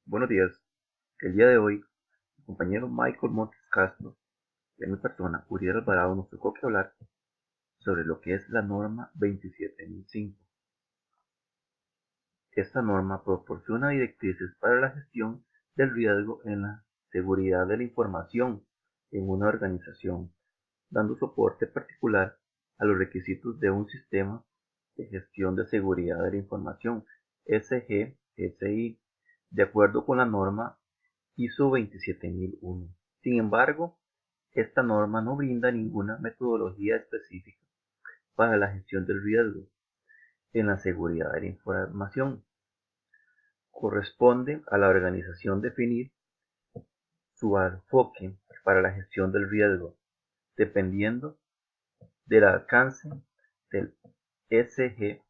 Buenos días. El día de hoy, mi compañero Michael Montes Castro y a mi persona, Uriel Alvarado, nos tocó que hablar sobre lo que es la norma 27005. Esta norma proporciona directrices para la gestión del riesgo en la seguridad de la información en una organización, dando soporte particular a los requisitos de un sistema de gestión de seguridad de la información SGSI, de acuerdo con la norma ISO 27001. Sin embargo, esta norma no brinda ninguna metodología específica para la gestión del riesgo en la seguridad de la información. Corresponde a la organización definir su enfoque para la gestión del riesgo, dependiendo del alcance del SGSI.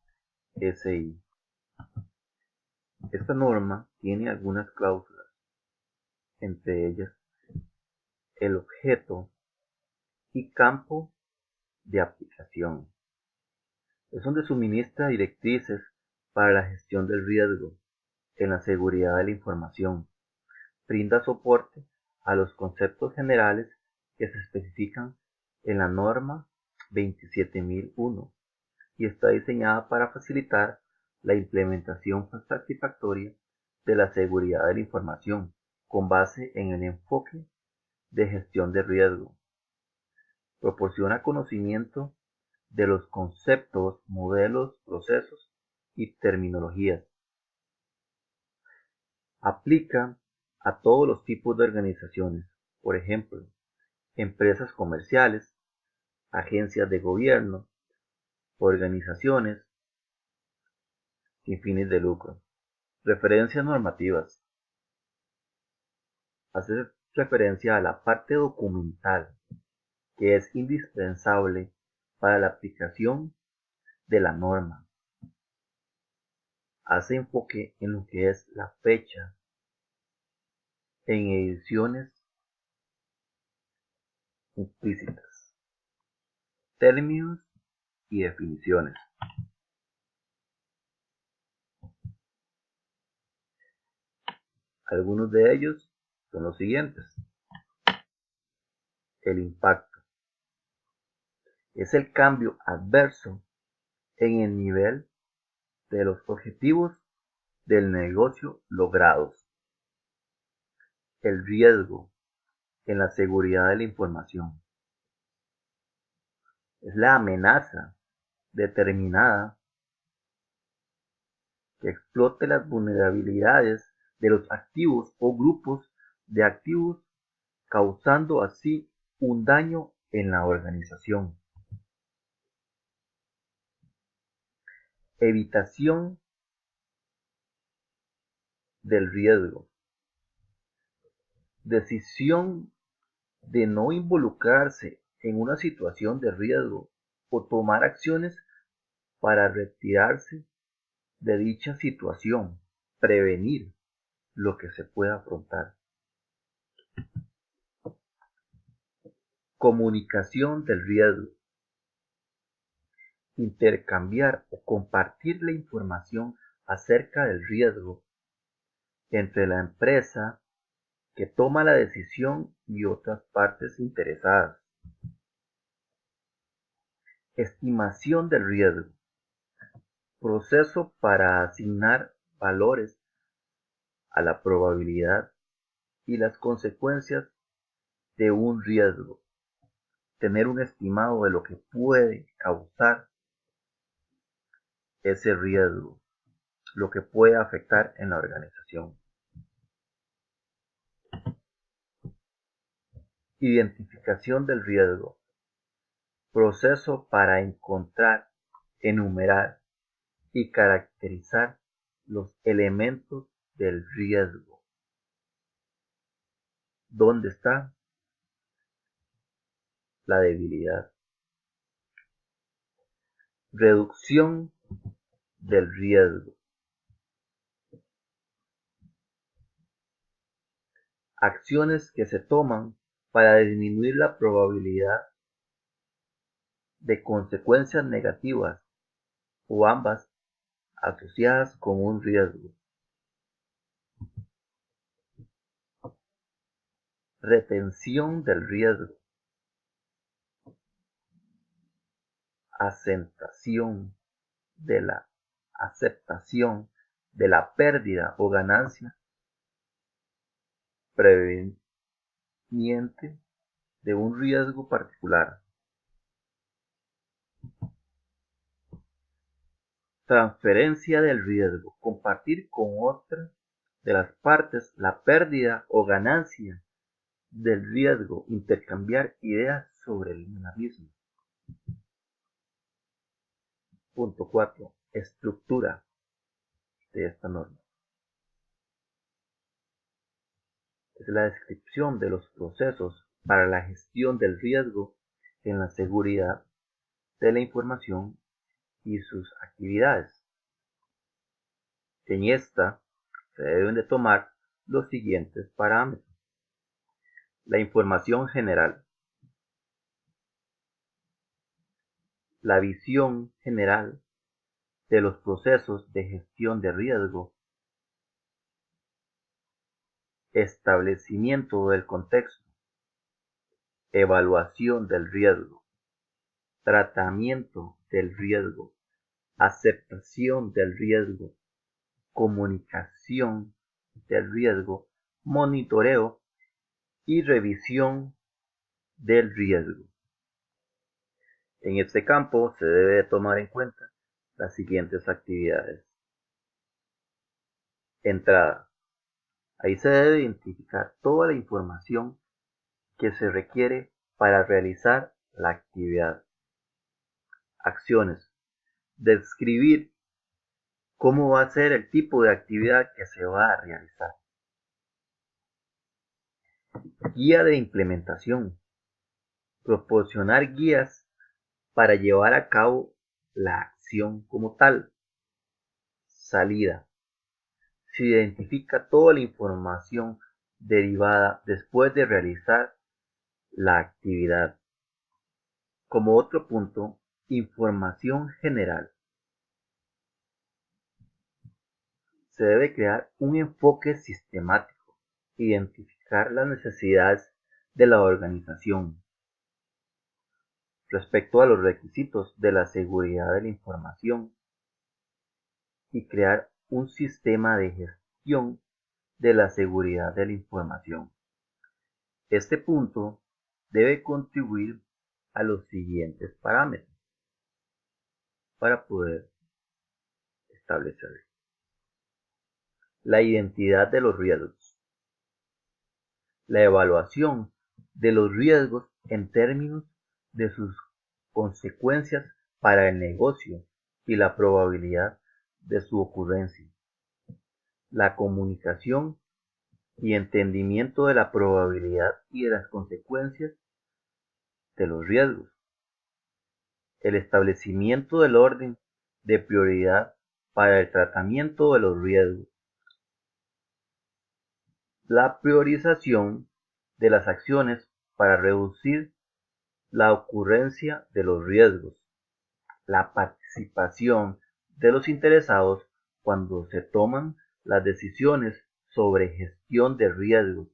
Esta norma tiene algunas cláusulas, entre ellas el objeto y campo de aplicación. Es donde suministra directrices para la gestión del riesgo en la seguridad de la información. Brinda soporte a los conceptos generales que se especifican en la norma 27001 y está diseñada para facilitar la implementación satisfactoria de la seguridad de la información con base en el enfoque de gestión de riesgo. Proporciona conocimiento de los conceptos, modelos, procesos y terminologías. Aplica a todos los tipos de organizaciones, por ejemplo, empresas comerciales, agencias de gobierno, organizaciones sin fines de lucro. Referencias normativas. Hace referencia a la parte documental que es indispensable para la aplicación de la norma. Hace enfoque en lo que es la fecha en ediciones implícitas, términos y definiciones. Algunos de ellos son los siguientes. El impacto es el cambio adverso en el nivel de los objetivos del negocio logrados. El riesgo en la seguridad de la información es la amenaza determinada que explote las vulnerabilidades de los activos o grupos de activos, causando así un daño en la organización. Evitación del riesgo. Decisión de no involucrarse en una situación de riesgo o tomar acciones para retirarse de dicha situación, prevenir lo que se pueda afrontar. Comunicación del riesgo. Intercambiar o compartir la información acerca del riesgo entre la empresa que toma la decisión y otras partes interesadas. Estimación del riesgo. Proceso para asignar valores a la probabilidad y las consecuencias de un riesgo. Tener un estimado de lo que puede causar ese riesgo, lo que puede afectar en la organización. Identificación del riesgo. Proceso para encontrar, enumerar y caracterizar los elementos del riesgo. ¿Dónde está la debilidad? Reducción del riesgo. Acciones que se toman para disminuir la probabilidad de consecuencias negativas o ambas asociadas con un riesgo. retención del riesgo, aceptación de la pérdida o ganancia preveniente de un riesgo particular. Transferencia del riesgo, compartir con otra de las partes la pérdida o ganancia del riesgo, intercambiar ideas sobre la misma. Punto 4. Estructura de esta norma. Es la descripción de los procesos para la gestión del riesgo en la seguridad de la información y sus actividades. En esta se deben de tomar los siguientes parámetros. La información general. La visión general de los procesos de gestión de riesgo. Establecimiento del contexto. Evaluación del riesgo. Tratamiento del riesgo. Aceptación del riesgo. Comunicación del riesgo. Monitoreo y revisión del riesgo. En este campo se debe tomar en cuenta las siguientes actividades. Entrada. Ahí se debe identificar toda la información que se requiere para realizar la actividad. Acciones. Describir cómo va a ser el tipo de actividad que se va a realizar. Guía de implementación. Proporcionar guías para llevar a cabo la acción como tal. Salida. Se identifica toda la información derivada después de realizar la actividad. Como otro punto, información general. Se debe crear un enfoque sistemático, identificar las necesidades de la organización respecto a los requisitos de la seguridad de la información y crear un sistema de gestión de la seguridad de la información. Este punto debe contribuir a los siguientes parámetros para poder establecerlo. La identidad de los riesgos. La evaluación de los riesgos en términos de sus consecuencias para el negocio y la probabilidad de su ocurrencia. La comunicación y entendimiento de la probabilidad y de las consecuencias de los riesgos. El establecimiento del orden de prioridad para el tratamiento de los riesgos. La priorización de las acciones para reducir la ocurrencia de los riesgos. La participación de los interesados cuando se toman las decisiones sobre gestión de riesgos.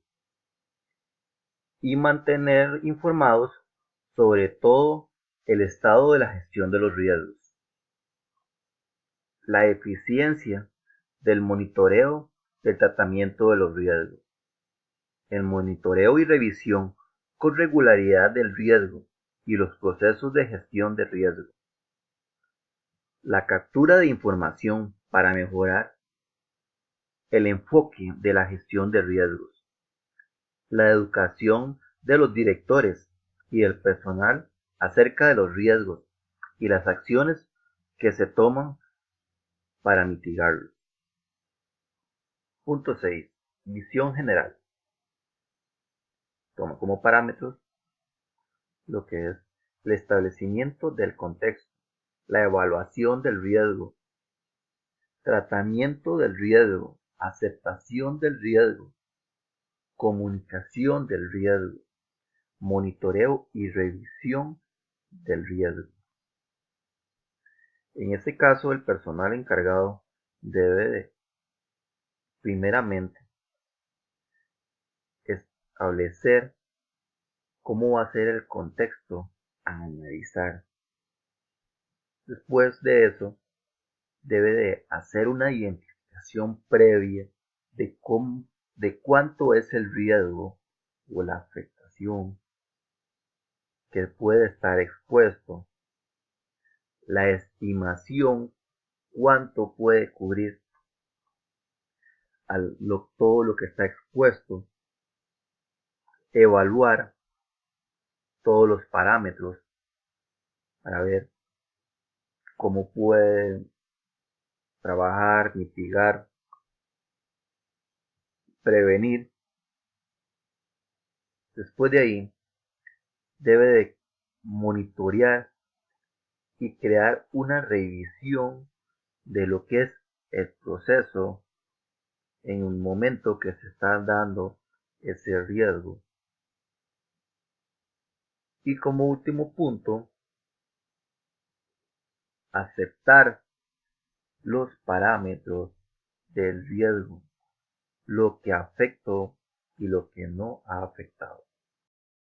Y mantener informados sobre todo el estado de la gestión de los riesgos. La eficiencia del monitoreo del tratamiento de los riesgos. El monitoreo y revisión con regularidad del riesgo y los procesos de gestión de riesgo. La captura de información para mejorar el enfoque de la gestión de riesgos. La educación de los directores y del personal acerca de los riesgos y las acciones que se toman para mitigarlos. Punto 6. Visión general. Toma como parámetros lo que es el establecimiento del contexto, la evaluación del riesgo, tratamiento del riesgo, aceptación del riesgo, comunicación del riesgo, monitoreo y revisión del riesgo. En este caso, el personal encargado debe de, primeramente, establecer cómo va a ser el contexto a analizar. Después de eso, debe de hacer una identificación previa de cuánto es el riesgo o la afectación que puede estar expuesto, la estimación, cuánto puede cubrir todo lo que está expuesto, evaluar todos los parámetros para ver cómo puede trabajar, mitigar, prevenir. Después de ahí, debe de monitorear y crear una revisión de lo que es el proceso en un momento que se está dando ese riesgo. Y como último punto, aceptar los parámetros del riesgo, lo que afectó y lo que no ha afectado.